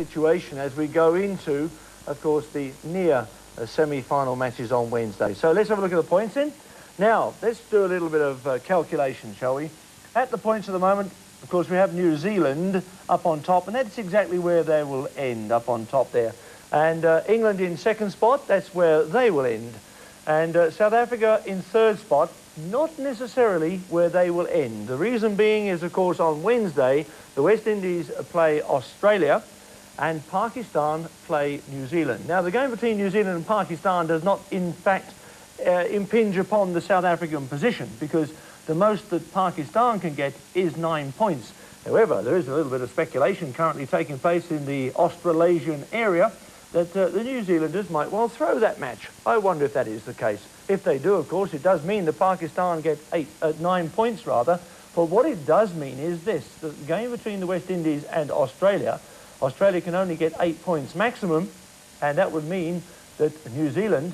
situation as we go into, of course, the near semi-final matches on Wednesday. So let's have a look at the points then. Now, let's do a little bit of calculation, shall we? At the points at the moment, of course, we have New Zealand up on top, and that's exactly where they will end, up on top there. And England in second spot, that's where they will end. And South Africa in third spot, not necessarily where they will end. The reason being is, of course, on Wednesday, the West Indies play Australia and Pakistan play New Zealand. Now, the game between New Zealand and Pakistan does not, in fact, impinge upon the South African position, because the most that Pakistan can get is 9 points. However, there is a little bit of speculation currently taking place in the Australasian area that the New Zealanders might well throw that match. I wonder if that is the case. If they do, of course, it does mean that Pakistan get 9 points rather. But what it does mean is this: the game between the West Indies and Australia, Australia can only get 8 points maximum, and that would mean that New Zealand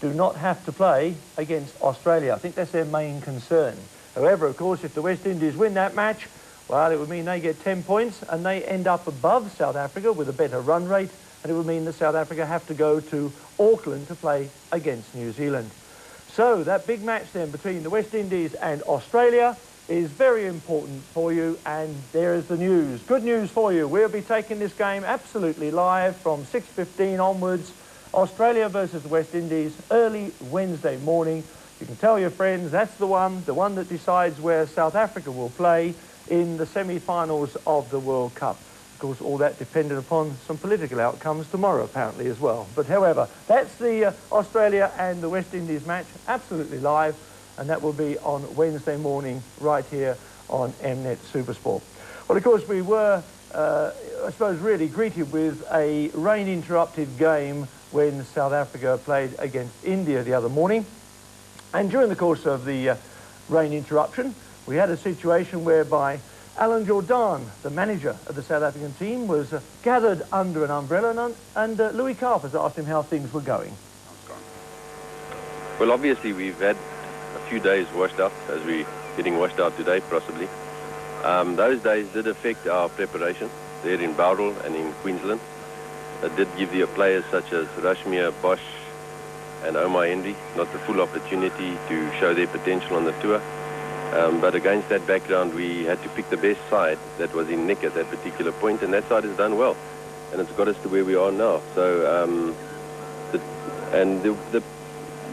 do not have to play against Australia. I think that's their main concern. However, of course, if the West Indies win that match, well, it would mean they get 10 points and they end up above South Africa with a better run rate, and it would mean that South Africa have to go to Auckland to play against New Zealand. So that big match then between the West Indies and Australia is very important for you, and there is the news. Good news for you. We'll be taking this game absolutely live from 6:15 onwards. Australia versus the West Indies, early Wednesday morning. You can tell your friends that's the one that decides where South Africa will play in the semi-finals of the World Cup. Of course, all that dependent upon some political outcomes tomorrow, apparently, as well. But however, that's the Australia and the West Indies match, absolutely live, and that will be on Wednesday morning right here on Mnet Supersport. Well, of course, we were, I suppose, really greeted with a rain-interrupted game when South Africa played against India the other morning. And during the course of the rain interruption, we had a situation whereby Alan Jordan, the manager of the South African team, was gathered under an umbrella, and Louis Carpers asked him how things were going. Well, obviously we've had a few days washed up, as we're getting washed out today, possibly. Those days did affect our preparation there in Bowral and in Queensland. It did give the players such as Rashmia Bosch and Omar Henry not the full opportunity to show their potential on the tour. But against that background, we had to pick the best side that was in nick at that particular point, and that side has done well. And it's got us to where we are now. So, the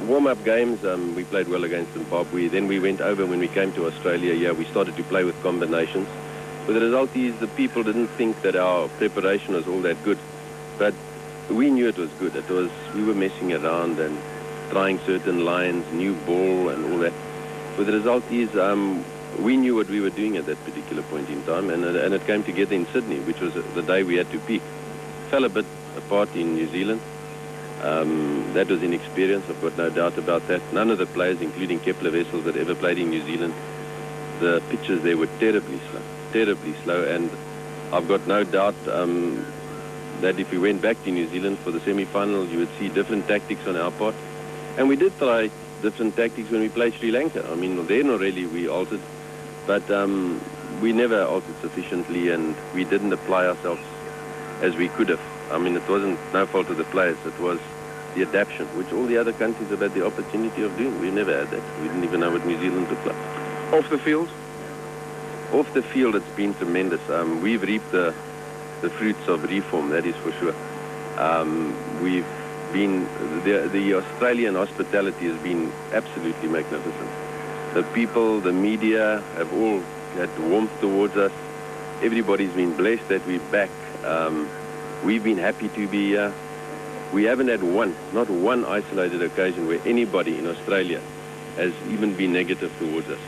warm-up games, we played well against Zimbabwe. Then we went over when we came to Australia. Yeah, we started to play with combinations. But the result is the people didn't think that our preparation was all that good. But we knew it was good. We were messing around and trying certain lines, new ball and all that. But the result is we knew what we were doing at that particular point in time, and it came together in Sydney, which was the day we had to peak. Fell a bit apart in New Zealand. That was inexperience, I've got no doubt about that. None of the players, including Kepler Wessels, that ever played in New Zealand, the pitches there were terribly slow, and I've got no doubt that if we went back to New Zealand for the semi-finals, you would see different tactics on our part. And we did try different tactics when we played Sri Lanka. I mean, then already we altered, but we never altered sufficiently, and we didn't apply ourselves as we could have. I mean, it wasn't no fault of the players, it was the adaptation, which all the other countries have had the opportunity of doing. We never had that. We didn't even know what New Zealand looked like. Off the field? Off the field, it's been tremendous. We've reaped the fruits of reform, that is for sure. We've been, the Australian hospitality has been absolutely magnificent. The people, the media have all had warmth towards us. Everybody's been blessed that we're back. We've been happy to be here. We haven't had not one isolated occasion where anybody in Australia has even been negative towards us.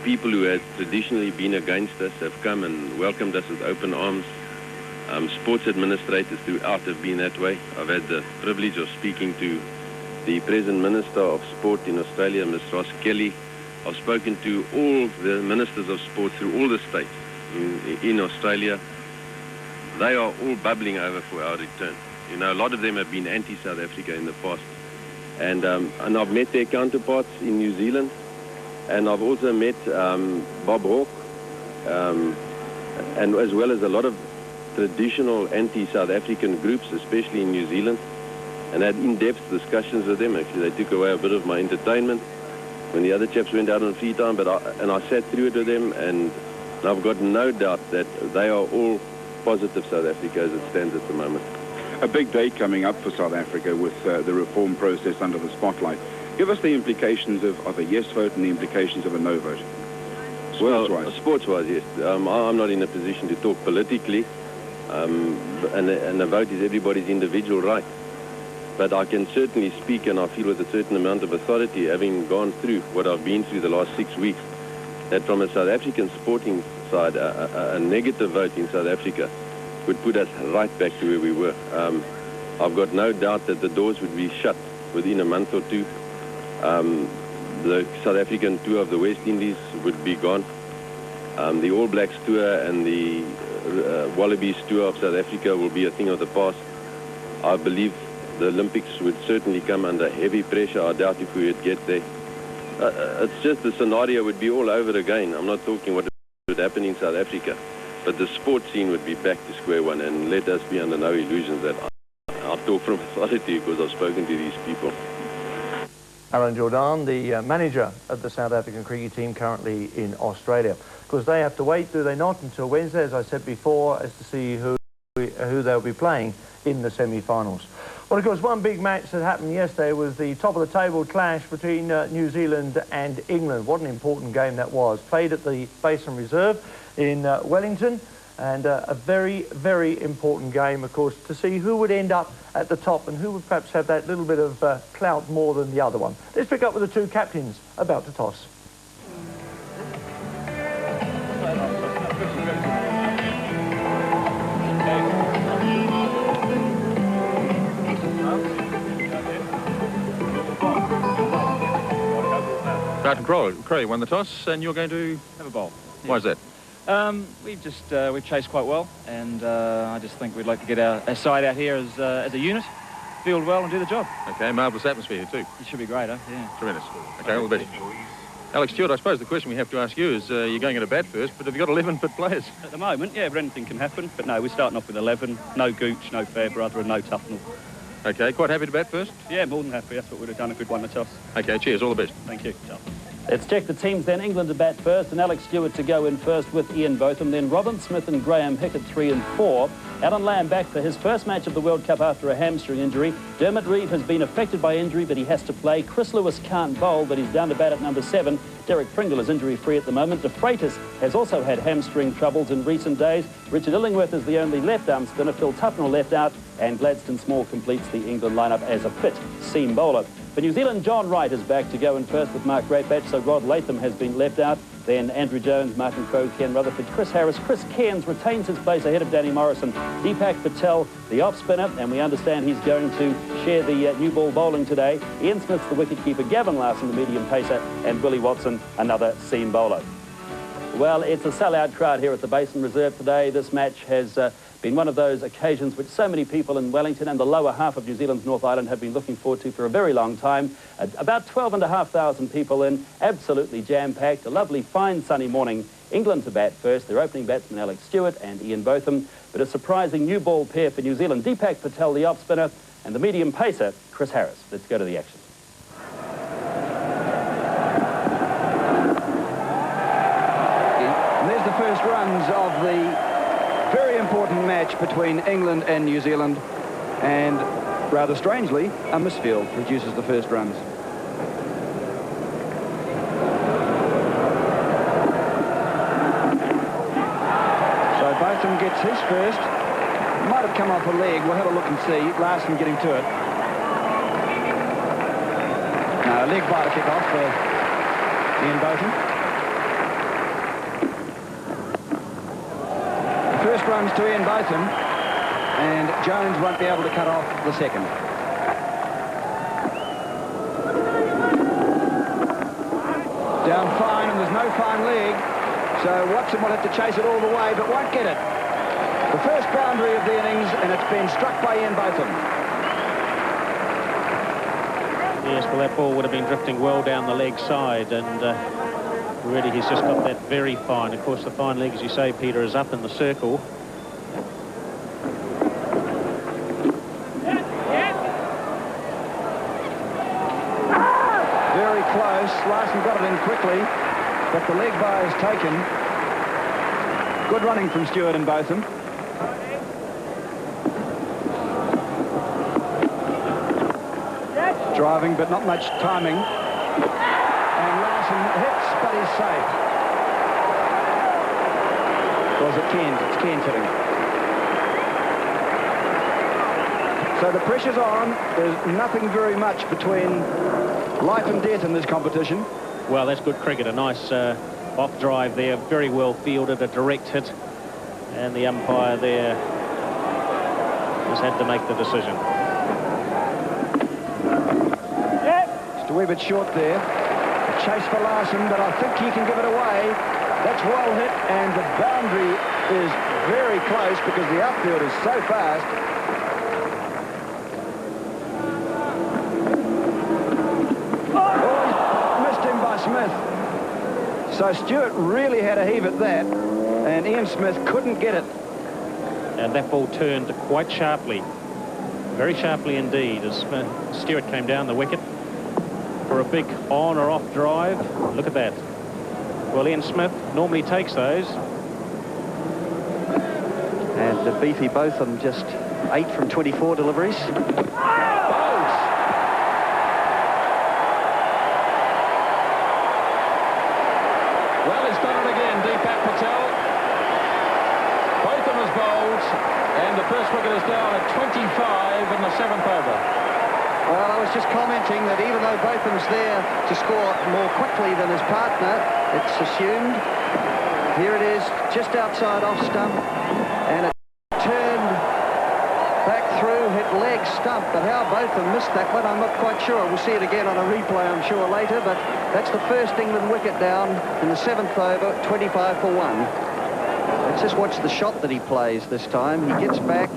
People who had traditionally been against us have come and welcomed us with open arms. Sports administrators throughout have been that way. I've had the privilege of speaking to the present Minister of Sport in Australia, Ms. Ross Kelly. I've spoken to all the Ministers of Sport through all the states in Australia. They are all bubbling over for our return. You know, a lot of them have been anti-South Africa in the past. And I've met their counterparts in New Zealand. And I've also met Bob Hawke, and as well as a lot of traditional anti-South African groups, especially in New Zealand, and had in-depth discussions with them. Actually, they took away a bit of my entertainment when the other chaps went out on free time, but I sat through it with them, and I've got no doubt that they are all positive South Africa as it stands at the moment. A big day coming up for South Africa with the reform process under the spotlight. Give us the implications of a yes vote and the implications of a no vote. Well, sports-wise, yes. I'm not in a position to talk politically, and a vote is everybody's individual right. But I can certainly speak, and I feel with a certain amount of authority, having gone through what I've been through the last 6 weeks, that from a South African sporting side, a negative vote in South Africa would put us right back to where we were. I've got no doubt that the doors would be shut within a month or two. The South African tour of the West Indies would be gone. The All Blacks tour and the Wallabies tour of South Africa will be a thing of the past. I believe the Olympics would certainly come under heavy pressure. I doubt if we would get there. It's just the scenario would be all over again. I'm not talking what would happen in South Africa, but the sports scene would be back to square one, and let us be under no illusions that I'll talk from authority because I've spoken to these people. Alan Jordan, the manager of the South African cricket team currently in Australia. Because they have to wait, do they not, until Wednesday, as I said before, as to see who they'll be playing in the semi-finals. Well, of course, one big match that happened yesterday was the top-of-the-table clash between New Zealand and England. What an important game that was. Played at the Basin Reserve in Wellington, and a very, very important game, of course, to see who would end up at the top and who would perhaps have that little bit of clout more than the other one. Let's pick up with the two captains about to toss. Barton Crowley won the toss, and you're going to have a bowl. Yeah. Why is that? We've chased quite well, and I just think we'd like to get our side out here as a unit, field well and do the job. Okay, marvellous atmosphere here too. It should be great, huh? Yeah. Tremendous. Okay, all the best. Alex Stewart, I suppose the question we have to ask you is, you're going to bat first, but have you got 11 fit players? At the moment, yeah, but anything can happen. But no, we're starting off with 11. No Gooch, no Fairbrother, and no Tufnell. Okay, quite happy to bat first? Yeah, more than happy. That's what we'd have done if we'd won the toss. Okay, cheers, all the best. Thank you. Let's check the teams then. England to bat first, and Alex Stewart to go in first with Ian Botham. Then Robin Smith and Graham Hick at 3 and 4. Alan Lamb back for his first match of the World Cup after a hamstring injury. Dermot Reeve has been affected by injury, but he has to play. Chris Lewis can't bowl, but he's down to bat at number 7. Derek Pringle is injury-free at the moment. De Freitas has also had hamstring troubles in recent days. Richard Illingworth is the only left-arm spinner. Phil Tufnell left out, and Gladstone Small completes the England lineup as a fit seam bowler. For New Zealand, John Wright is back to go in first with Mark Greatbatch, so Rod Latham has been left out. Then Andrew Jones, Martin Crowe, Ken Rutherford, Chris Harris. Chris Cairns retains his place ahead of Danny Morrison. Deepak Patel, the off-spinner, and we understand he's going to share the new ball bowling today. Ian Smith's the wicket-keeper, Gavin Larson, the medium pacer, and Willie Watson, another seam bowler. Well, it's a sellout crowd here at the Basin Reserve today. This match has been one of those occasions which so many people in Wellington and the lower half of New Zealand's North Island have been looking forward to for a very long time. About 12,500 people in, absolutely jam-packed, a lovely, fine, sunny morning. England to bat first, their opening batsman Alex Stewart and Ian Botham, but a surprising new ball pair for New Zealand, Deepak Patel, the off-spinner, and the medium pacer, Chris Harris. Let's go to the action. And there's the first runs of the very important match between England and New Zealand, and rather strangely, a misfield produces the first runs. So Botham gets his first. Might have come off a leg. We'll have a look and see. Larson getting to it. No, leg biter kick off for Ian Botham. First runs to Ian Botham, and Jones won't be able to cut off the second. Down fine, and there's no fine leg, so Watson will have to chase it all the way, but won't get it. The first boundary of the innings, and it's been struck by Ian Botham. Yes, well, that ball would have been drifting well down the leg side, and really, he's just got that very fine. Of course, the fine leg, as you say, Peter, is up in the circle. Larson got it in quickly, but the leg by is taken. Good running from Stewart and Botham. Driving, but not much timing. And Larson hits, but he's safe. Was it Kent? It's Kent hitting. So the pressure's on. There's nothing very much between life and death in this competition. Well, that's good cricket. A nice off drive there. Very well fielded, a direct hit. And the umpire there has had to make the decision. Just a wee bit short there. A chase for Larson, but I think he can give it away. That's well hit, and the boundary is very close because the outfield is so fast. Smith. So Stewart really had a heave at that, and Ian Smith couldn't get it. And that ball turned quite sharply, very sharply indeed, as Stewart came down the wicket for a big on or off drive. Look at that. Well, Ian Smith normally takes those. And the beefy Botham just 8 from 24 deliveries. And the first wicket is down at 25 in the 7th over. Well, I was just commenting that even though Botham's there to score more quickly than his partner, it's assumed. Here it is, just outside off stump, and it turned back through, hit leg stump, but how Botham missed that one, I'm not quite sure. We'll see it again on a replay, I'm sure, later, but that's the first England wicket down in the 7th over, 25 for 1. Let's just watch the shot that he plays this time. He gets back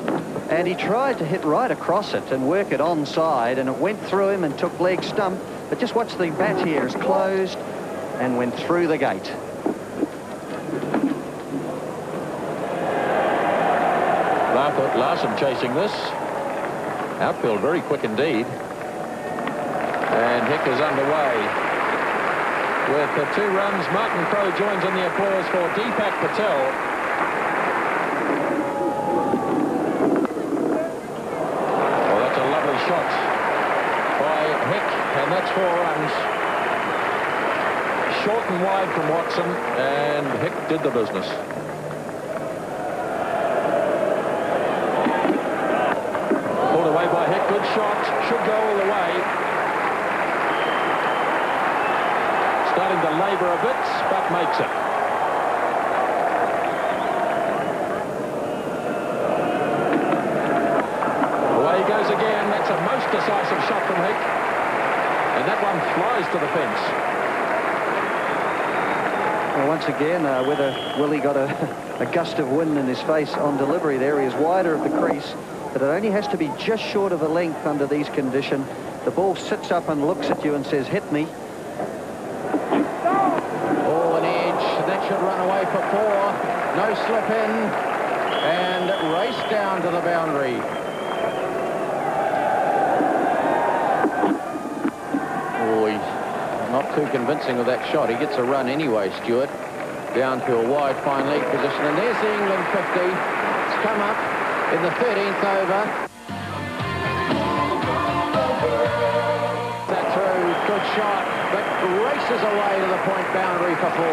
and he tried to hit right across it and work it onside, and it went through him and took leg stump. But just watch the bat here is closed and went through the gate. Larson chasing this. Outfield very quick indeed. And Hick is underway. With the 2 runs, Martin Crowe joins in the applause for Deepak Patel. Shot by Hick, and that's 4 runs. Short and wide from Watson, and Hick did the business. Pulled away by Hick, good shot, should go all the way. Starting to labour a bit, but makes it. Goes again. That's a most decisive shot from Hick, and that one flies to the fence. Well, once again, whether Willie got a gust of wind in his face on delivery there. He is wider of the crease, but it only has to be just short of the length under these conditions. The ball sits up and looks at you and says, hit me. Oh, an edge. That should run away for 4. No slip in, and race down to the boundary. Not too convincing with that shot. He gets a run anyway, Stewart. Down to a wide fine leg position. And there's the England 50. It's come up in the 13th over. That through, good shot, but races away to the point boundary for 4.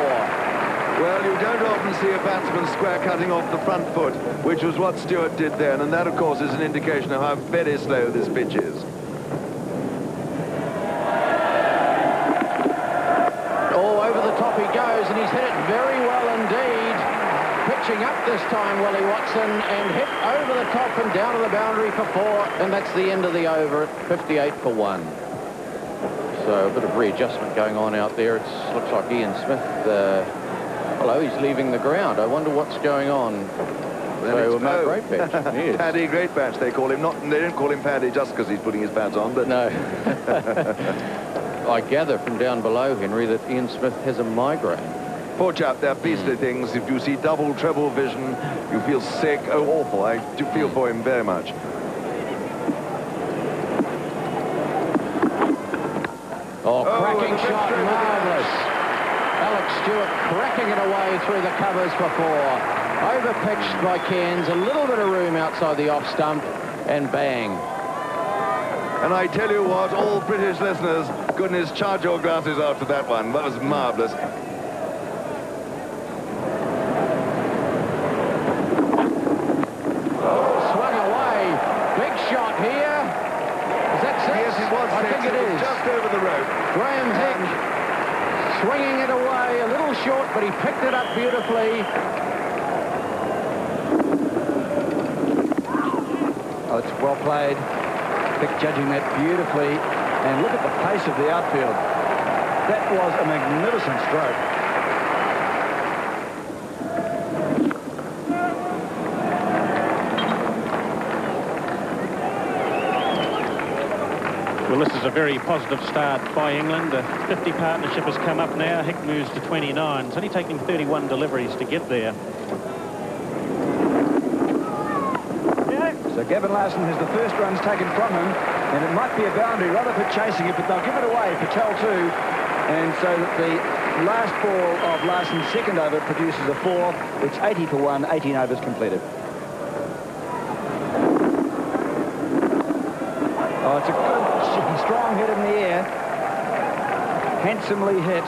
Well, you don't often see a batsman square cutting off the front foot, which was what Stewart did then, and that, of course, is an indication of how very slow this pitch is. He goes, and he's hit it very well indeed. Pitching up this time, Willie Watson, and hit over the top and down to the boundary for 4, and that's the end of the over at 58 for 1. So a bit of readjustment going on out there. It looks like Ian Smith, hello, he's leaving the ground. I wonder what's going on. So, great batch. Yes. Paddy Great Batch, they call him. They don't call him Paddy just because he's putting his pads on, but no. I gather from down below, Henry, that Ian Smith has a migraine. Poor chap, they're beastly things. If you see double, treble vision, you feel sick. Oh, awful. I do feel for him very much. Oh, cracking and a big shot, stroke again. marvellous. Alex Stewart cracking it away through the covers for 4. Over-pitched by Cairns, a little bit of room outside the off stump, and bang. And I tell you what, all British listeners, goodness, charge your glasses out for that one. That was marvellous. Swung away. Big shot here. Is that 6? Yes, it was 6. I think it is. Just over the rope. Graham Hick swinging it away, a little short, but he picked it up beautifully. Oh, it's well played. Hick judging that beautifully. And look at the pace of the outfield. That was a magnificent stroke. Well, this is a very positive start by England. The 50 partnership has come up now. Hick moves to 29. It's only taken 31 deliveries to get there. So Gavin Larson has the first runs taken from him, and it might be a boundary. Rutherford chasing it, but they'll give it away. Patel too. And so that the last ball of Larson's second over produces a 4. It's 80 for 1, 18 overs completed. Oh, it's a good, strong hit in the air. Handsomely hit.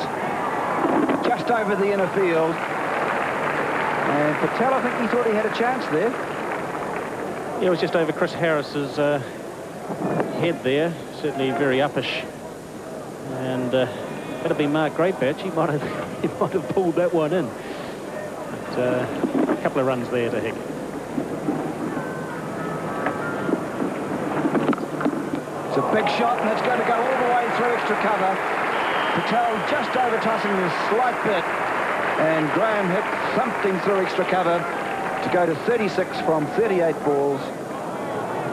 Just over the inner field. And Patel, I think he thought he had a chance there. Yeah, it was just over Chris Harris's head there. Certainly very uppish. And had it been Mark Greatbatch, he might have pulled that one in. But, a couple of runs there to Hick. It's a big shot, and it's going to go all the way through extra cover. Patel just over tossing a slight bit, and Graham Hick something through extra cover to go to 36 from 38 balls,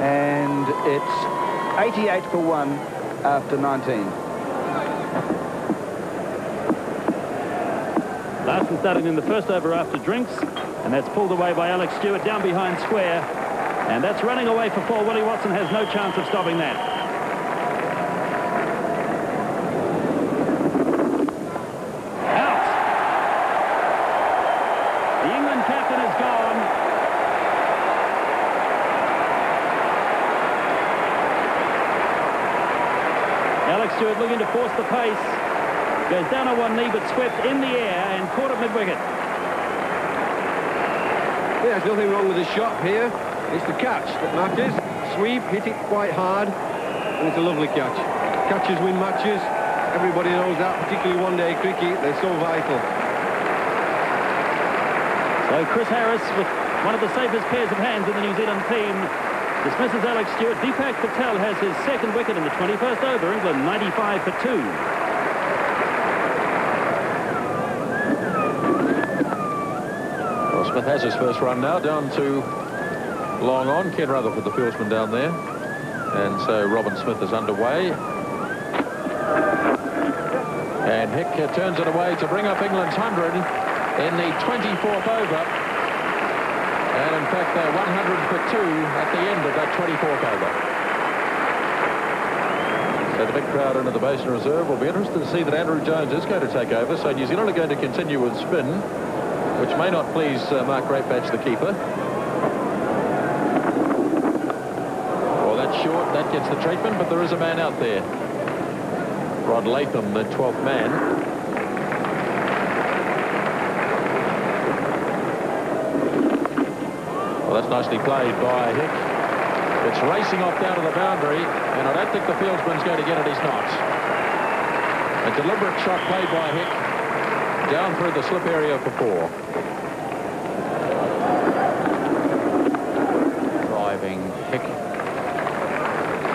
and it's 88 for 1 after 19. Larson starting in the first over after drinks, and that's pulled away by Alex Stewart down behind square, and that's running away for 4. Willie Watson has no chance of stopping that. Out. The England captain is gone. Alex Stewart looking to force the pace. Goes down on one knee, but swept in the air and caught at mid-wicket. Yeah, there's nothing wrong with the shot here. It's the catch that matters. Sweep, hit it quite hard, and it's a lovely catch. Catches win matches. Everybody knows that, particularly one-day cricket. They're so vital. So Chris Harris, with one of the safest pairs of hands in the New Zealand team, dismisses Alex Stewart. Deepak Patel has his second wicket in the 21st over. England 95 for 2. Well, Smith has his first run now, down to long on. Ken Rutherford, the fieldsman down there. And so Robin Smith is underway. And Hick turns it away to bring up England's 100 in the 24th over. And in fact, they're 100 for 2 at the end of that 24th over. So the big crowd into the Basin Reserve will be interested to see that Andrew Jones is going to take over. So New Zealand are going to continue with spin, which may not please Mark Greatbatch, the keeper. Well, that's short. That gets the treatment, but there is a man out there. Rod Latham, the 12th man. Well, that's nicely played by Hick. It's racing off down to the boundary, and I don't think the fieldsman's going to get it. He's not. A deliberate shot played by Hick down through the slip area for 4. Driving Hick.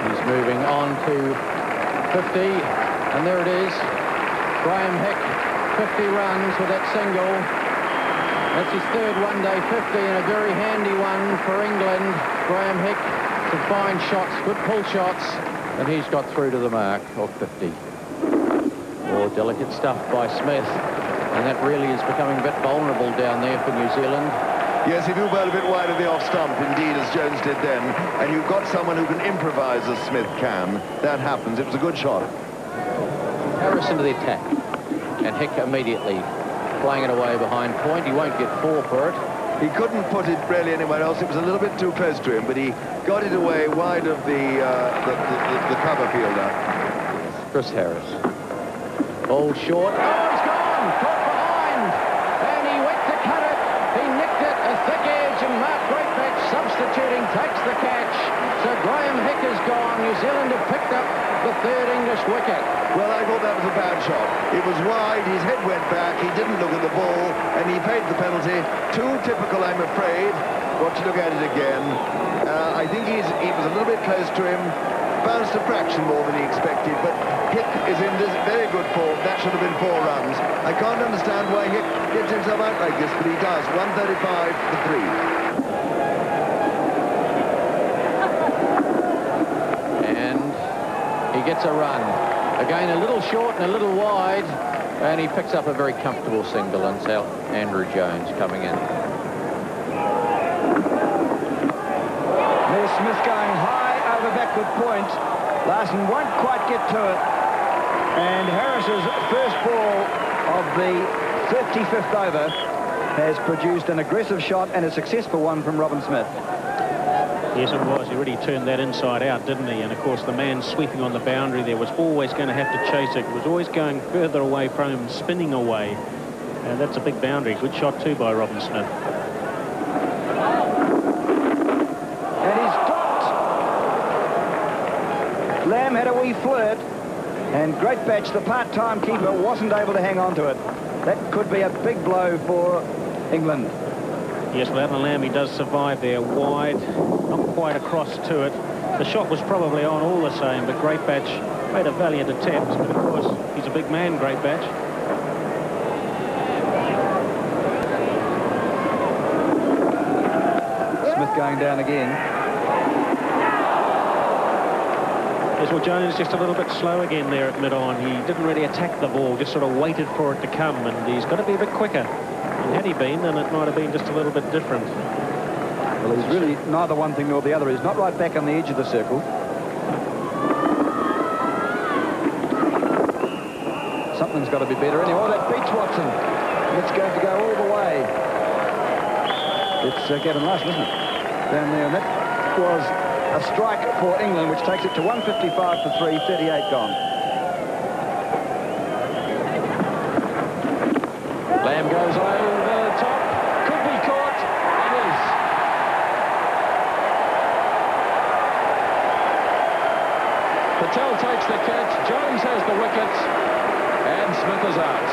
He's moving on to 50, and there it is. Graham Hick, 50 runs with that single. That's his third one-day 50, and a very handy one for England. Graham Hick, some fine shots, good pull shots, and he's got through to the mark of 50. More delicate stuff by Smith, and that really is becoming a bit vulnerable down there for New Zealand. Yes, if you bowl a bit wide of the off stump, indeed, as Jones did then, and you've got someone who can improvise as Smith can, that happens. It was a good shot. Harris into the attack. And Hick immediately playing it away behind point. He won't get 4 for it. He couldn't put it really anywhere else. It was a little bit too close to him, but he got it away wide of the cover fielder. Chris Harris. Ball short. Oh, he's gone! Caught behind! And he went to cut it. He nicked it. A thick edge, and Mark Greatbatch substituting takes the catch. So Graham Hick is gone. New Zealand have picked up the 3rd English wicket. Well, I thought that was a bad shot. It was wide, his head went back, he didn't look at the ball, and he paid the penalty. Too typical, I'm afraid. Got to look at it again. I think he was a little bit close to him. Bounced a fraction more than he expected, but Hick is in this very good form. That should have been 4 runs. I can't understand why Hick gets himself out like this, but he does. 135 for 3. And he gets a run. Again, a little short and a little wide, and he picks up a very comfortable single, and so Andrew Jones coming in. There's Smith going high over backward point. Larson won't quite get to it. And Harris's first ball of the 35th over has produced an aggressive shot and a successful one from Robin Smith. Yes, it was. He really turned that inside out, didn't he? And, of course, the man sweeping on the boundary there was always going to have to chase it. It was always going further away from him, spinning away. And that's a big boundary. Good shot, too, by Robin Smith. And he's dropped. Lamb had a wee flirt, and Greatbatch, the part-time keeper, wasn't able to hang on to it. That could be a big blow for England. Yes, well, Alan Lamb, he does survive there wide, not quite across to it. The shot was probably on all the same, but Greatbatch made a valiant attempt. But, of course, he's a big man, Greatbatch. Smith going down again. Yes, well, Jones just a little bit slow again there at mid-on. He didn't really attack the ball, just sort of waited for it to come, and he's got to be a bit quicker. And had he been, then it might have been just a little bit different. Well, he's really neither one thing nor the other. He's not right back on the edge of the circle. Something's got to be better. Anyway, that beats Watson. It's going to go all the way. It's Gavin Larson, isn't it? Down there. And that was a strike for England, which takes it to 155 for 3, 38 gone. Lamb goes over the top. Could be caught. It is. Patel takes the catch. Jones has the wicket. And Smith is out.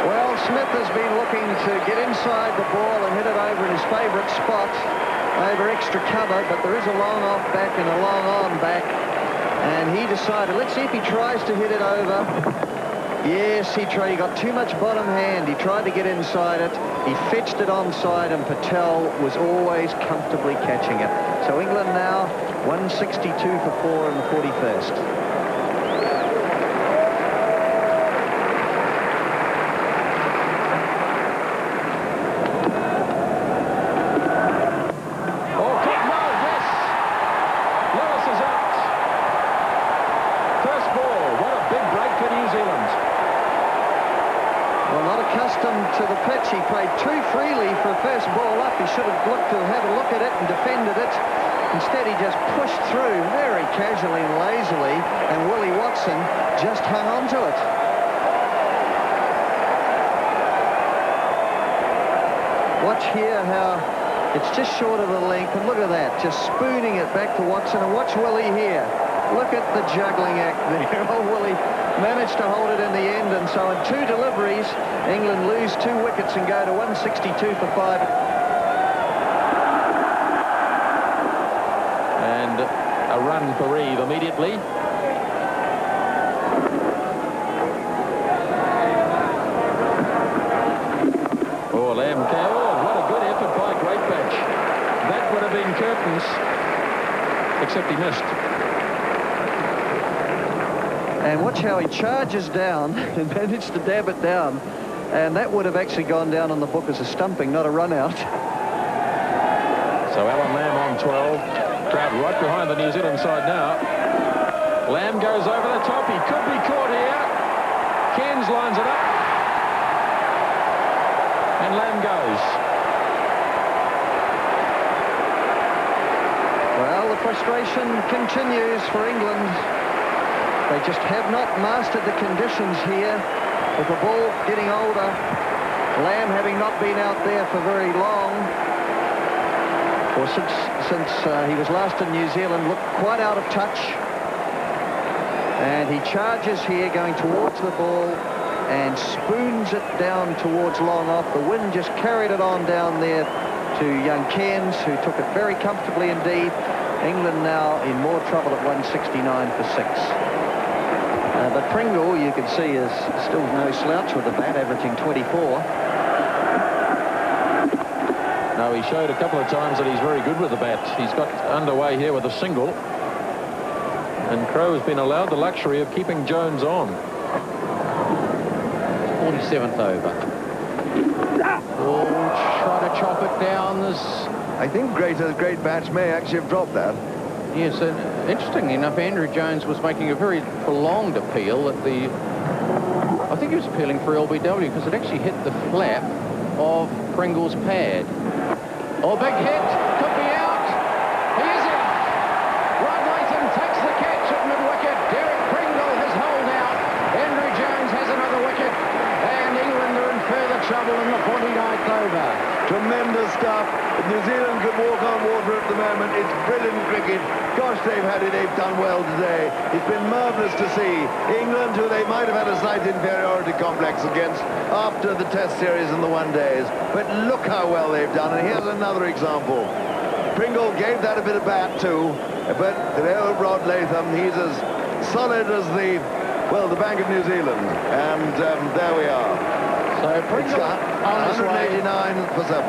Well, Smith has been looking to get inside the ball and hit it over in his favourite spot, over extra cover, but there is a long off back and a long on back, and he decided, let's see if he tries to hit it over. Yes, he tried. He got too much bottom hand. He tried to get inside it. He fetched it onside, and Patel was always comfortably catching it. So England now 162 for 4 in the 41st. To the pitch, he played too freely for a first ball up. He should have looked to have a look at it and defended it. Instead, he just pushed through very casually and lazily, and Willie Watson just hung on to it. Watch here how it's just short of the length, and look at that, just spooning it back to Watson, and watch Willie here. Look at the juggling act there. Oh, Willie managed to hold it in the end, and so in 2 deliveries, England lose 2 wickets and go to 162 for 5. And a run for Reeve immediately. Oh, Lamb. Oh, what a good effort by Greatbatch. That would have been curtains, except he missed. And watch how he charges down and managed to dab it down. And that would have actually gone down on the book as a stumping, not a run out. So Alan Lamb on 12. Crowd right behind the New Zealand side now. Lamb goes over the top. He could be caught here. Cairns lines it up. And Lamb goes. Well, the frustration continues for England. They just have not mastered the conditions here. With the ball getting older, Lamb having not been out there for very long, or since he was last in New Zealand, looked quite out of touch. And he charges here, going towards the ball, and spoons it down towards long off. The wind just carried it on down there to young Cairns, who took it very comfortably indeed. England now in more trouble at 169 for 6. But Pringle, you can see, is still no slouch with the bat, averaging 24. No, he showed a couple of times that he's very good with the bat. He's got underway here with a single. And Crowe has been allowed the luxury of keeping Jones on. 47th over. Oh, try to chop it down. I think great bats may actually have dropped that. Yes, and interestingly enough, Andrew Jones was making a very prolonged appeal at the... I think he was appealing for LBW because it actually hit the flap of Pringle's pad. Oh, big hit. Could be out. He is out. Rod Latham takes the catch at mid-wicket. Derek Pringle has held out. Andrew Jones has another wicket. And England are in further trouble in the 49th over. Tremendous stuff. If New Zealand could walk on water at the moment, it's brilliant cricket. Gosh, they've had it. They've done well today. It's been marvellous to see. England, who they might have had a slight inferiority complex against after the Test series and the one-days. But look how well they've done. And here's another example. Pringle gave that a bit of bat too. But the old Rod Latham, he's as solid as the Bank of New Zealand. And there we are. So Pringle on his way. 189 for 7.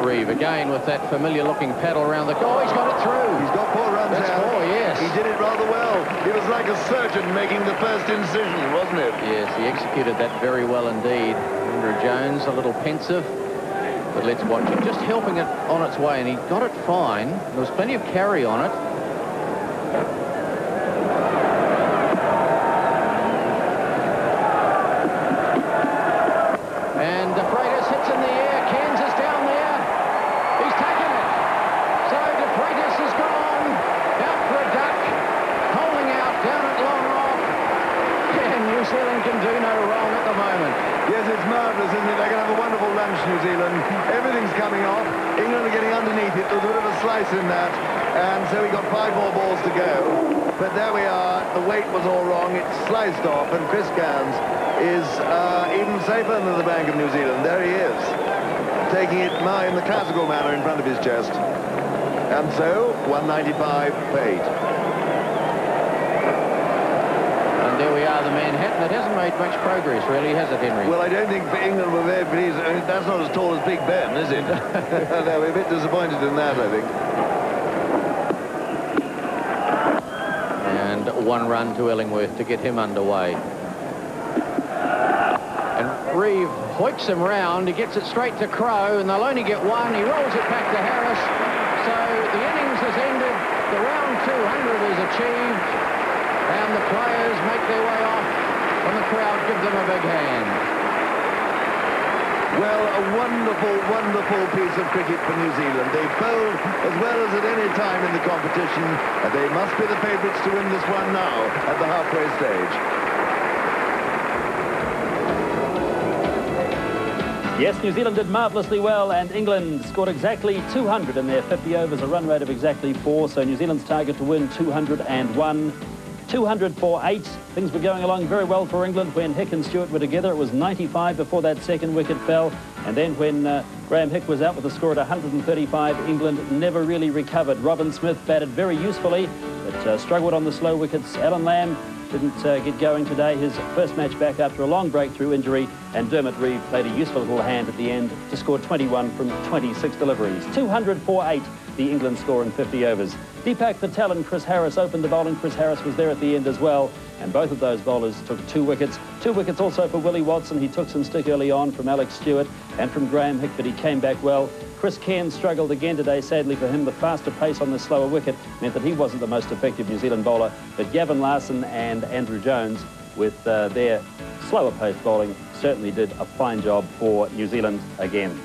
Reeve again with that familiar looking paddle around the... Oh, he's got it through. He's got 4 runs That's out. 4, yes. He did it rather well. It was like a surgeon making the first incision, wasn't it? Yes, he executed that very well indeed. Andrew Jones a little pensive, but let's watch it. Just helping it on its way, and he got it fine. There was plenty of carry on it. And De Freitas hits in the air. Cairns is down there. He's taken it. So De Freitas is gone. Out for a duck. Holding out down at long off. And New Zealand can do no wrong at the moment. Yes, it's marvellous, isn't it? They're going to have a wonderful lunch, New Zealand. Everything's coming off. England are getting underneath it. There was a bit of a slice in that. And so we got 5 more balls to go. But there we are. The weight was all wrong. It's sliced off. And Chris Cairns is even safer than the Bank of New Zealand. There he is, taking it now in the classical manner in front of his chest. And so, 195 for 8. And there we are, the Manhattan. It hasn't made much progress, really, has it, Henry? Well, I don't think England were very pleased. I mean, that's not as tall as Big Ben, is it? They're a bit disappointed in that, I think. And 1 run to Illingworth to get him underway. And Reeve hoiks him round. He gets it straight to Crowe, and they'll only get 1. He rolls it back to Harris. So the innings has ended. The round 200 is achieved. And the players make their way off, and the crowd give them a big hand. Well, a wonderful, wonderful piece of cricket for New Zealand. They bowled as well as at any time in the competition, and they must be the favourites to win this one now at the halfway stage. Yes, New Zealand did marvellously well, and England scored exactly 200 in their 50 overs, a run rate of exactly 4. So New Zealand's target to win 201. 200 for 8. Things were going along very well for England when Hick and Stewart were together. It was 95 before that second wicket fell. And then when Graham Hick was out with a score at 135, England never really recovered. Robin Smith batted very usefully, but struggled on the slow wickets. Alan Lamb didn't get going today. His first match back after a long breakthrough injury. And Dermot Reeve played a useful little hand at the end to score 21 from 26 deliveries. 200 for 8. the England score in 50 overs. Deepak Patel and Chris Harris opened the bowling. Chris Harris was there at the end as well, and both of those bowlers took 2 wickets. 2 wickets also for Willie Watson. He took some stick early on from Alex Stewart and from Graham Hick, but he came back well. Chris Cairns struggled again today, sadly for him. The faster pace on the slower wicket meant that he wasn't the most effective New Zealand bowler, but Gavin Larson and Andrew Jones, with their slower pace bowling, certainly did a fine job for New Zealand again.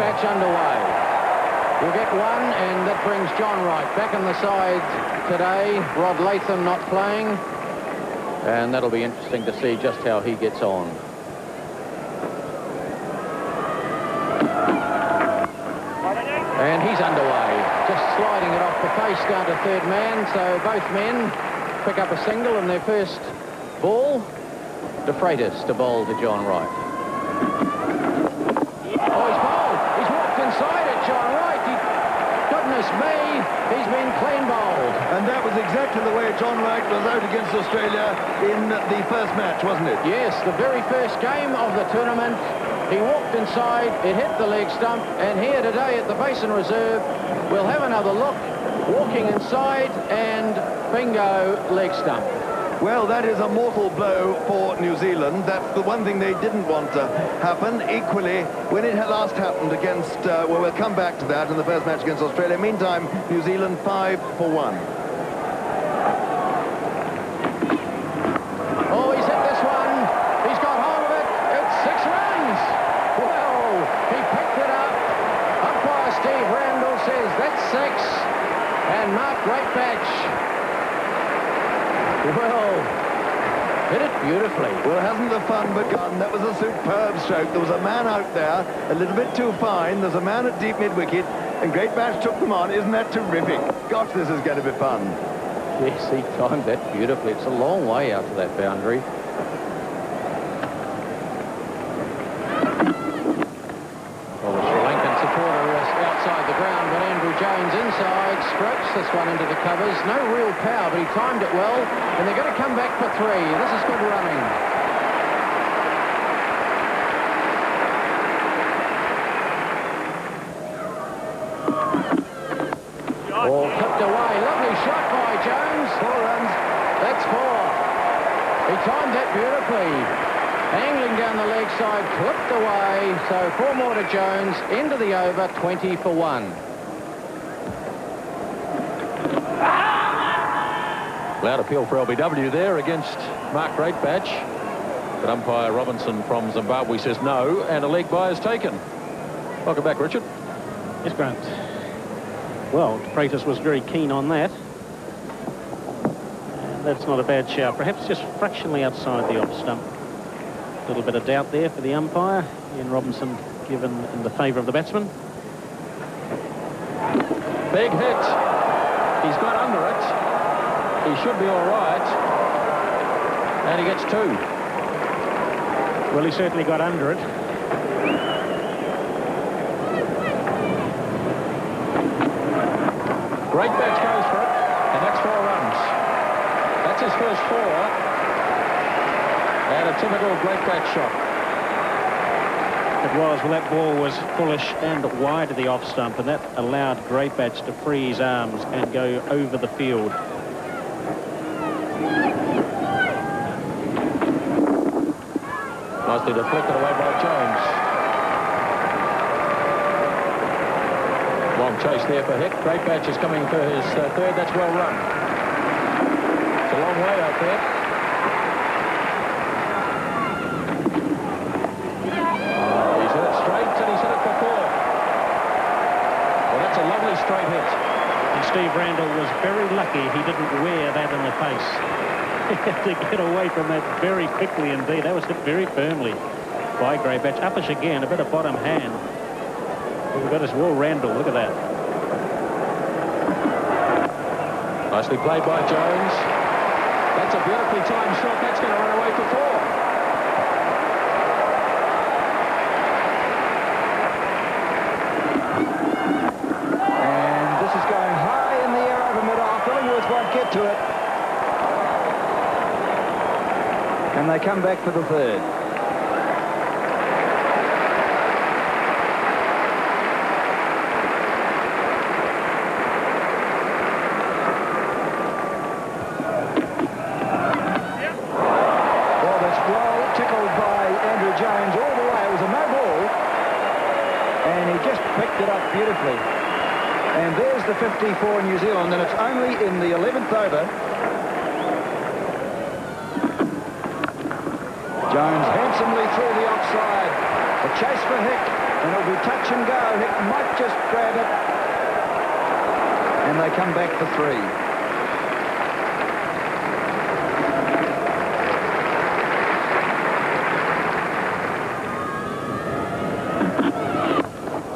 Match underway. We'll get one, and that brings John Wright back on the side today. Rod Latham not playing, and that'll be interesting to see just how he gets on. And he's underway, just sliding it off the face down to third man, so both men pick up a single in their first ball. De Freitas to bowl to John Wright. Oh, he's bowled. He's walked inside it, John Wright. Goodness me, he's been clean bowled. And that was exactly the way John Wright was out against Australia in the first match, wasn't it? Yes, the very first game of the tournament. He walked inside, it hit the leg stump, and here today at the Basin Reserve, we'll have another look. Walking inside, and bingo, leg stump. Well, that is a mortal blow for New Zealand. That's the one thing they didn't want to happen. Equally, when it had last happened against, well, we'll come back to that in the first match against Australia. Meantime, New Zealand 5 for 1. Oh, he's hit this one. He's got hold of it. It's 6 runs. Well, he picked it up. Umpire Steve Randall says that's 6. And Mark Greatbatch, well, hit it beautifully. Well, hasn't the fun begun? That was a superb stroke. There was a man out there, a little bit too fine. There's a man at deep mid-wicket, and Greatbatch took them on. Isn't that terrific? Gosh, this is going to be fun. Yes, he timed that beautifully. It's a long way out to that boundary. Well, the Sri Lankan supporter is outside the ground, but Andrew Jones inside, strokes this one into the covers. No real power, but he timed it well, and they're going to come back for 3. This is good running. Oh, clipped away. Lovely shot by Jones. 4 runs. That's 4. He timed that beautifully. Angling down the leg side, clipped away. So 4 more to Jones. Into the over, 20 for 1. Loud appeal for LBW there against Mark Greatbatch. But umpire Robinson from Zimbabwe says no, and a leg bye is taken. Welcome back, Richard. Yes, Grant. Well, Freitas was very keen on that. And that's not a bad shout. Perhaps just fractionally outside the off stump. A little bit of doubt there for the umpire. Ian Robinson given in the favour of the batsman. Big hit. He's got under it. He should be all right. And he gets 2. Well, he certainly got under it. Greatbatch goes for it, and that's 4 runs. That's his first 4. And a typical Greatbatch shot. It was. Well, that ball was bullish and wide of the off stump, and that allowed Greatbatch to free his arms and go over the field. Nicely deflected away by Jones. Long chase there for Hick. Greatbatch is coming for his 3rd. That's well run. It's a long way out there. He's hit it straight, and he's hit it for 4. Well, that's a lovely straight hit. And Steve Randall was very lucky he didn't wear that in the face. He had to get away from that very quickly indeed. That was hit very firmly by Greatbatch. Uppish again, a bit of bottom hand. We've got his Will Randall. Look at that. Nicely played by Jones. That's a beautifully timed shot. That's going to run away for 4. And this is going high in the air over mid-off. Illingworth won't get to it. And they come back for the 3rd. and he just picked it up beautifully. And there's the 50 for New Zealand, and it's only in the 11th over. Jones handsomely through the offside. The chase for Hick, and it'll be touch and go. Hick might just grab it. And they come back for 3.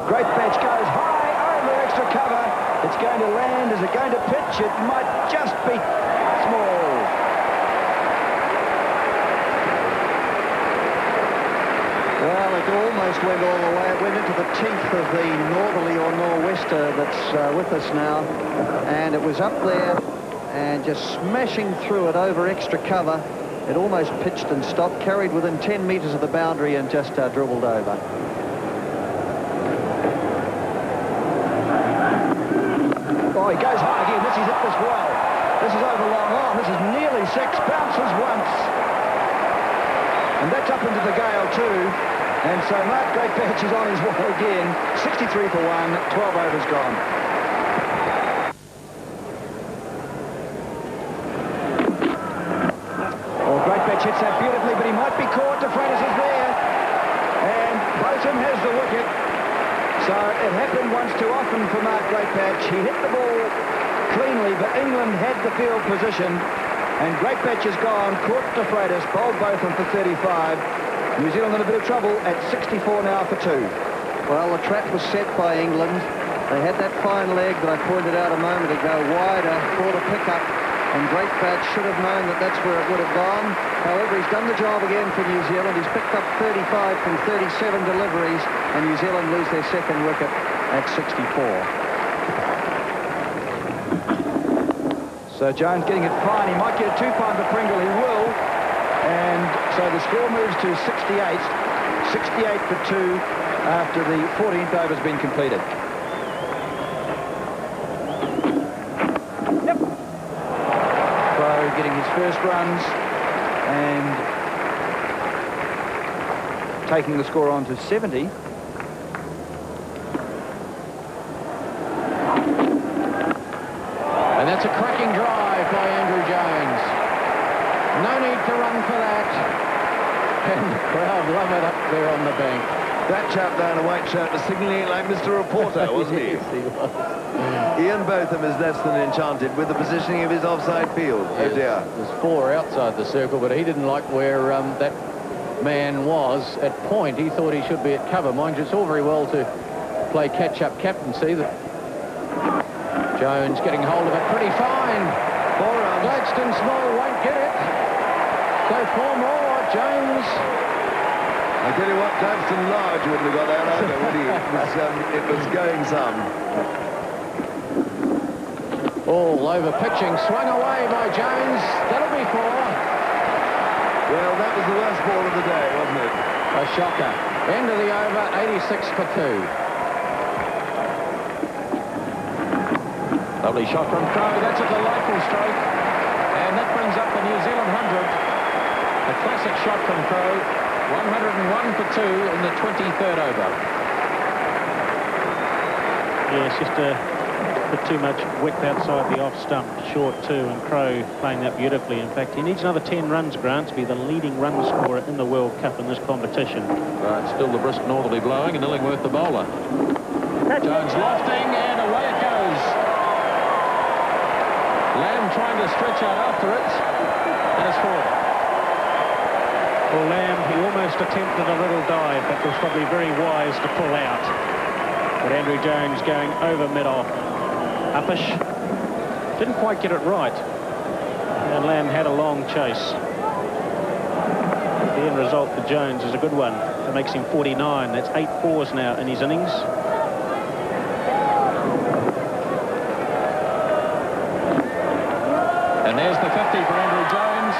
Great Batch goes high over extra cover. It's going to land. Is it going to pitch? It might just be small. Well, it almost went all the way. It went into the teeth of the northerly or nor'wester that's with us now. And it was up there and just smashing through it over extra cover. It almost pitched and stopped, carried within 10 metres of the boundary and just dribbled over. Oh, he goes high again. This is hit this well. This is over long on. This is nearly 6. Bounces once. And that's up into the gale too. And so Mark Greatbatch is on his way again. 63 for 1. 12 overs gone. Oh, Greatbatch hits that beautifully, but he might be caught. De Freitas is there. And Botham has the wicket. So it happened once too often for Mark Greatbatch. He hit the ball cleanly, but England had the field position. And Greatbatch is gone, caught De Freitas, bowled Botham for 35. New Zealand in a bit of trouble at 64 now for 2. Well, the trap was set by England. They had that fine leg that I pointed out a moment ago, wider for the pickup. And Greatbatch should have known that that's where it would have gone. However, he's done the job again for New Zealand. He's picked up 35 from 37 deliveries, and New Zealand lose their second wicket at 64. So Jones getting it fine. He might get a 2-pound for Pringle. He will. And so the score moves to 68. 68 for 2 after the 14th over has been completed. Yep. Crowe getting his first runs and taking the score on to 70. And that's a cracking drive by Andrew Jones. No need to run for that. And the crowd love it up there on the bank. That chap down in a white shirt was signalling like Mr. Reporter, wasn't he? Yes, he was. Ian Botham is less than enchanted with the positioning of his offside field. Yes, Oh dear. There's 4 outside the circle, but he didn't like where that man was at point. He thought he should be at cover. Mind you, it's all very well to play catch-up captaincy. Jones getting hold of it pretty fine. 4 runs. Gladstone Small won't get it. So 4 more. Jones. I tell you what, Gladstone Large wouldn't have got that either, would he? It was going some. All over pitching, swung away by Jones. That'll be 4. Well, that was the worst ball of the day, wasn't it? A shocker. End of the over, 86 for 2. Lovely shot from Crowe. That's a delightful stroke. And that brings up the New Zealand 100. A classic shot from Crowe. 101 for 2 in the 23rd over. Yeah, it's just a bit too much width outside the off stump. Short too, and Crowe playing that beautifully. In fact, he needs another 10 runs, Grant, to be the leading run scorer in the World Cup in this competition. Right, still the brisk northerly blowing, and Illingworth the bowler. Jones lofting, and away it goes. Lamb trying to stretch out after it, and it's 4. Well, Lamb, he almost attempted a little dive, but was probably very wise to pull out. But Andrew Jones going over mid-off. Uppish. Didn't quite get it right. And Lamb had a long chase. The end result for Jones is a good one. It makes him 49. That's 8 fours now in his innings. And there's the 50 for Andrew Jones.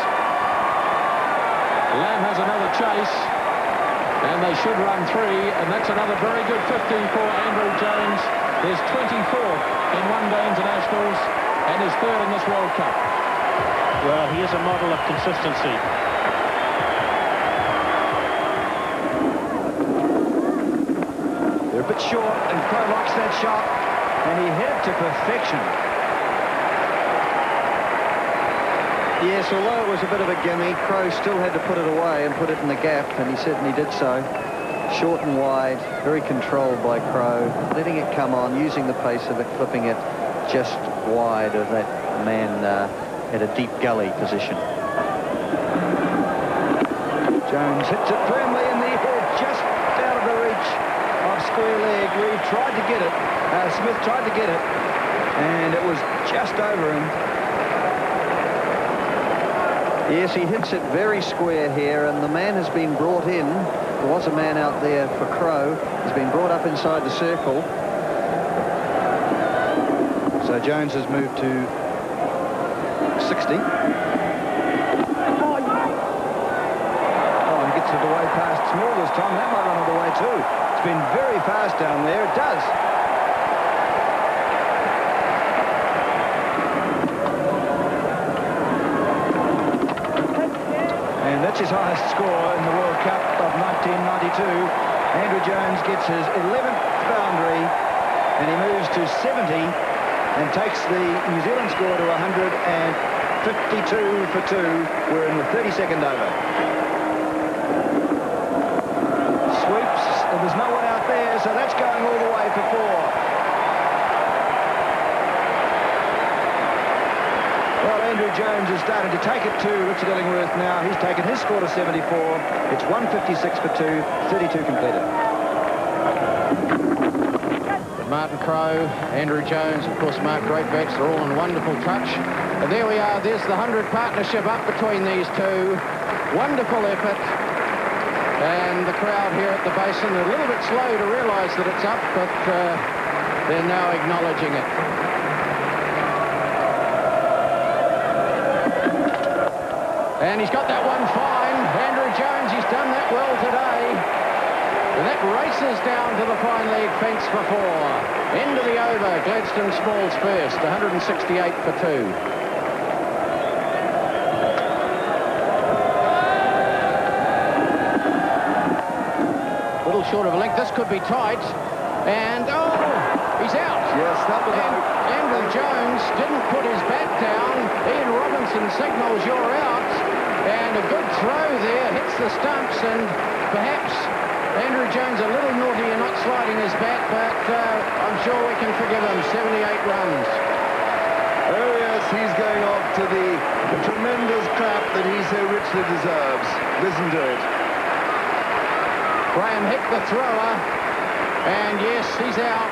Lamb has another chase, and they should run 3, and that's another very good 50 for Andrew Jones. His 24th in one-day internationals, and his 3rd in this World Cup. Well, he is a model of consistency. They're a bit short, and Crowe likes that shot, and he hit it to perfection. Yes, although it was a bit of a gimme, Crowe still had to put it away and put it in the gap, and he certainly did so. Short and wide, very controlled by Crowe, letting it come on, using the pace of it, clipping it just wide of that man at a deep gully position. Jones hits it firmly in the head, just out of the reach of square leg. Reeve tried to get it. Smith tried to get it, and it was just over him. Yes, he hits it very square here, and the man has been brought in. There was a man out there for Crowe. He's been brought up inside the circle. So Jones has moved to 60. Oh, he gets it away past Small this time. That might run it away too. It's been very fast down there. It does. And that's his highest score in the World Cup of 1992. Andrew Jones gets his 11th boundary, and he moves to 70 and takes the New Zealand score to 152 for 2. We're in the 32nd over. Sweeps, and there's no one out there, so that's going all the way for 4. Well, Andrew Jones is starting to take it to Richard Illingworth now. He's taken his score to 74. It's 156 for 2, 32 completed. Martin Crowe, Andrew Jones, of course, Mark Greatbacks, they're all in wonderful touch. And there we are, there's the 100 partnership up between these two. Wonderful effort. And the crowd here at the basin are a little bit slow to realise that it's up, but they're now acknowledging it. And he's got that one fine. Andrew Jones, he's done that well today. And that races down to the fine leg fence for 4. End of the over. Gladstone Smalls first, 168 for 2. Little short of a length. This could be tight. And, oh, he's out. Yes, that was out. Andrew Jones didn't put his bat down. Ian Robinson signals you're out. And a good throw there, hits the stumps, and perhaps Andrew Jones a little naughty in not sliding his bat, but I'm sure we can forgive him. 78 runs. Oh yes, he's going off to the tremendous clap that he so richly deserves. Listen to it. Graham hit the thrower, and yes, he's out.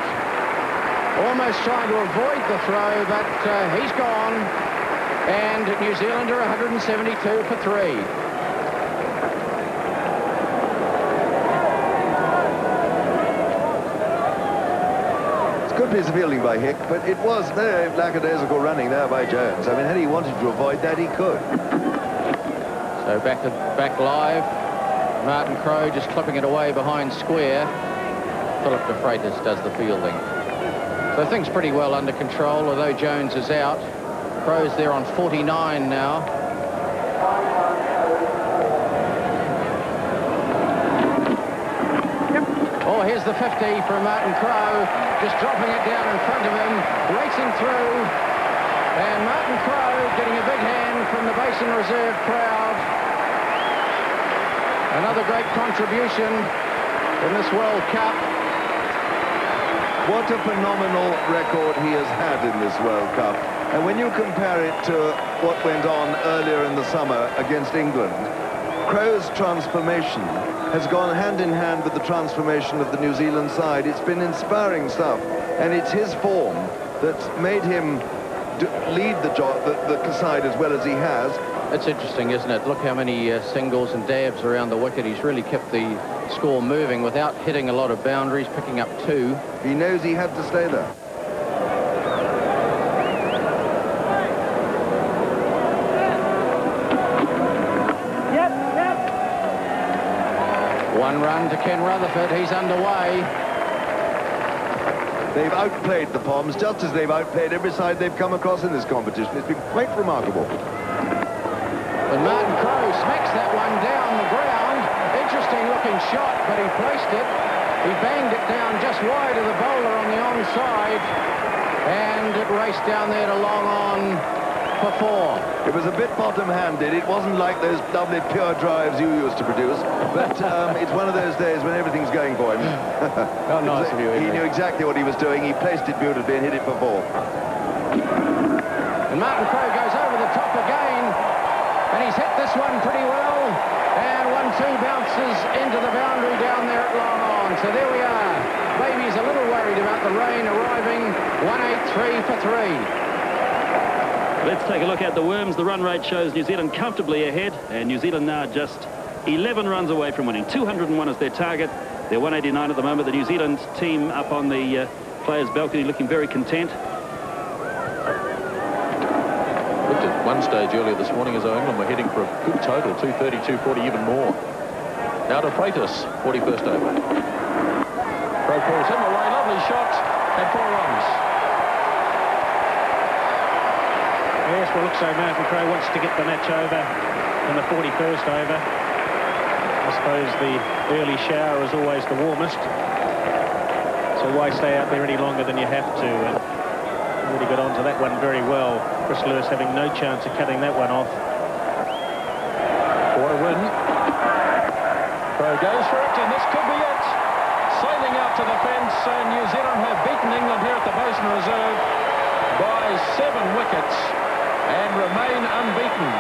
Almost trying to avoid the throw, but he's gone. And New Zealand are 172 for 3. It's a good piece of fielding by Hick, but it was very lackadaisical running there by Jones. I mean, had he wanted to avoid that, he could. So back live. Martin Crowe just clipping it away behind square. Philip de Freitas does the fielding. So things pretty well under control, although Jones is out. Crowe's there on 49 now. Oh, here's the 50 from Martin Crowe, just dropping it down in front of him, racing through. And Martin Crowe getting a big hand from the Basin Reserve crowd. Another great contribution in this World Cup. What a phenomenal record he has had in this World Cup. And when you compare it to what went on earlier in the summer against England, Crowe's transformation has gone hand in hand with the transformation of the New Zealand side. It's been inspiring stuff, and it's his form that's made him lead the side as well as he has. It's interesting, isn't it? Look how many singles and dabs around the wicket. He's really kept the score moving without hitting a lot of boundaries, picking up 2. He knows he had to stay there. One run to Ken Rutherford. He's underway. They've outplayed the Poms, just as they've outplayed every side they've come across in this competition. It's been quite remarkable. But Martin Crowe smacks that one down the ground. Interesting looking shot, but he placed it. He banged it down just wide of the bowler on the onside, and it raced down there to long on for 4. It was a bit bottom-handed. It wasn't like those lovely pure drives you used to produce, but it's one of those days when everything's going for him. How nice of you, He knew exactly what he was doing. He placed it beautifully and hit it for 4. And Martin Crowe goes over the top again, and he's hit this one pretty well. And 1-2 bounces into the boundary down there at long on. So there we are. Baby's a little worried about the rain arriving. 1-8-3 for 3. Let's take a look at the Worms. The run rate shows New Zealand comfortably ahead, and New Zealand now just 11 runs away from winning. 201 is their target. They're 189 at the moment. The New Zealand team up on the players' balcony looking very content. Looked at one stage earlier this morning as though England were heading for a good total, 230, 240, even more. Now to Freitas, 41st over. Crowe pulls him away, lovely shot, and 4 runs. Yes, well, looks like Martin Crowe wants to get the match over in the 41st over. I suppose the early shower is always the warmest, so why stay out there any longer than you have to? And already got onto that one very well. Chris Lewis having no chance of cutting that one off. What a win. Crowe goes for it, and this could be it. Sailing out to the fence, and New Zealand have beaten England here at the Basin Reserve by 7 wickets and remain unbeaten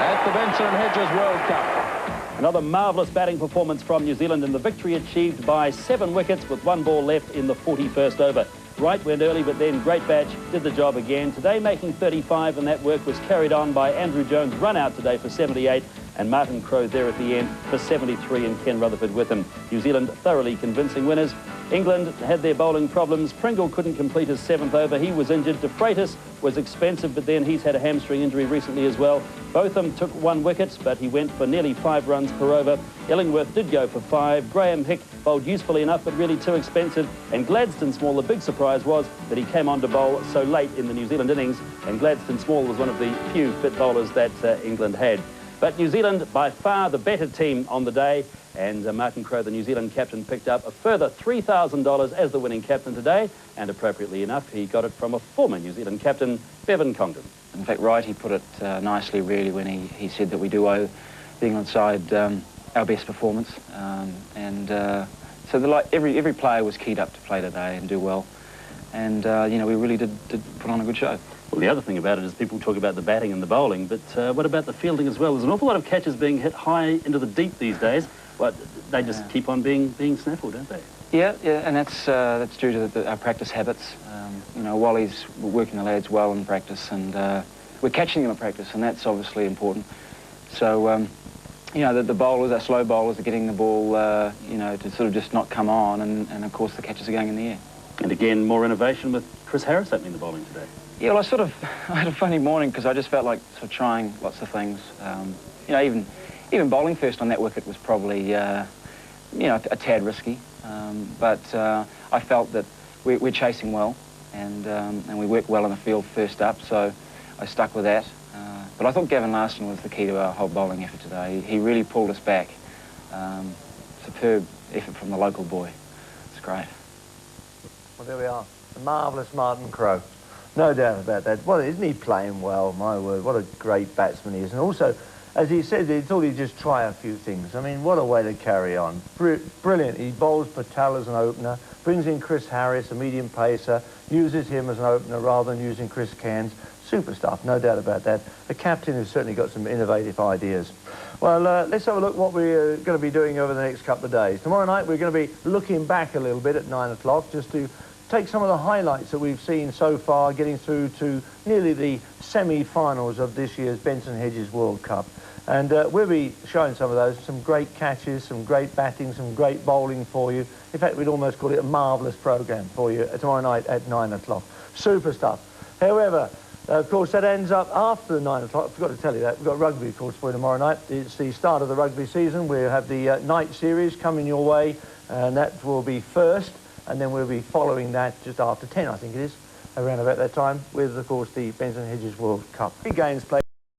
at the Benson Hedges World Cup. Another marvellous batting performance from New Zealand, and the victory achieved by 7 wickets with 1 ball left in the 41st over. Wright went early, but then Great Batch did the job again. Today making 35, and that work was carried on by Andrew Jones, run out today for 78, and Martin Crowe there at the end for 73, and Ken Rutherford with him. New Zealand thoroughly convincing winners. England had their bowling problems. Pringle couldn't complete his 7th over. He was injured. De Freitas was expensive, but then he's had a hamstring injury recently as well. Botham took 1 wicket, but he went for nearly 5 runs per over. Illingworth did go for 5. Graham Hick bowled usefully enough, but really too expensive. And Gladstone Small, the big surprise was that he came on to bowl so late in the New Zealand innings, and Gladstone Small was one of the few fit bowlers that England had. But New Zealand, by far the better team on the day, and Martin Crowe, the New Zealand captain, picked up a further $3,000 as the winning captain today, and appropriately enough, he got it from a former New Zealand captain, Bevan Congdon. In fact, Wright, he put it nicely, really, when he said that we do owe the England side our best performance, so every player was keyed up to play today and do well, and you know, we really did put on a good show. Well, the other thing about it is people talk about the batting and the bowling, but what about the fielding as well? There's an awful lot of catches being hit high into the deep these days, but they just keep on being snaffled, don't they? Yeah, and that's due to our practice habits. You know, Wally's working the lads well in practice, and we're catching them at practice, and that's obviously important. So, you know, the bowlers, our slow bowlers, are getting the ball, you know, to sort of just not come on, and of course the catches are going in the air. And again, more innovation with Chris Harris opening the bowling today. Yeah, well, I had a funny morning because I just felt like sort of trying lots of things. You know, even bowling first on that wicket was probably, you know, a tad risky. But I felt that we're chasing well, and we worked well in the field first up, so I stuck with that. But I thought Gavin Larson was the key to our whole bowling effort today. He really pulled us back. Superb effort from the local boy. It's great. Well, there we are. The marvellous Martin Crowe. No doubt about that. Well, isn't he playing well? My word, what a great batsman he is. And also, as he said, he thought he'd just try a few things. I mean, what a way to carry on. Brilliant. He bowls Patel as an opener, brings in Chris Harris, a medium pacer, uses him as an opener rather than using Chris Cairns. Super stuff, no doubt about that. A captain who's certainly got some innovative ideas. Well, let's have a look what we're going to be doing over the next couple of days. Tomorrow night, we're going to be looking back a little bit at 9 o'clock just to take some of the highlights that we've seen so far, getting through to nearly the semi-finals of this year's Benson Hedges World Cup. And we'll be showing some of those, some great catches, some great batting, some great bowling for you. In fact, we'd almost call it a marvellous programme for you tomorrow night at 9 o'clock. Super stuff. However, of course, that ends up after the 9 o'clock. I forgot to tell you that. We've got rugby, of course, for you tomorrow night. It's the start of the rugby season. We'll have the night series coming your way, and that will be first. And then we'll be following that just after 10, I think it is, around about that time, with, of course, the Benson Hedges World Cup. 3 games played.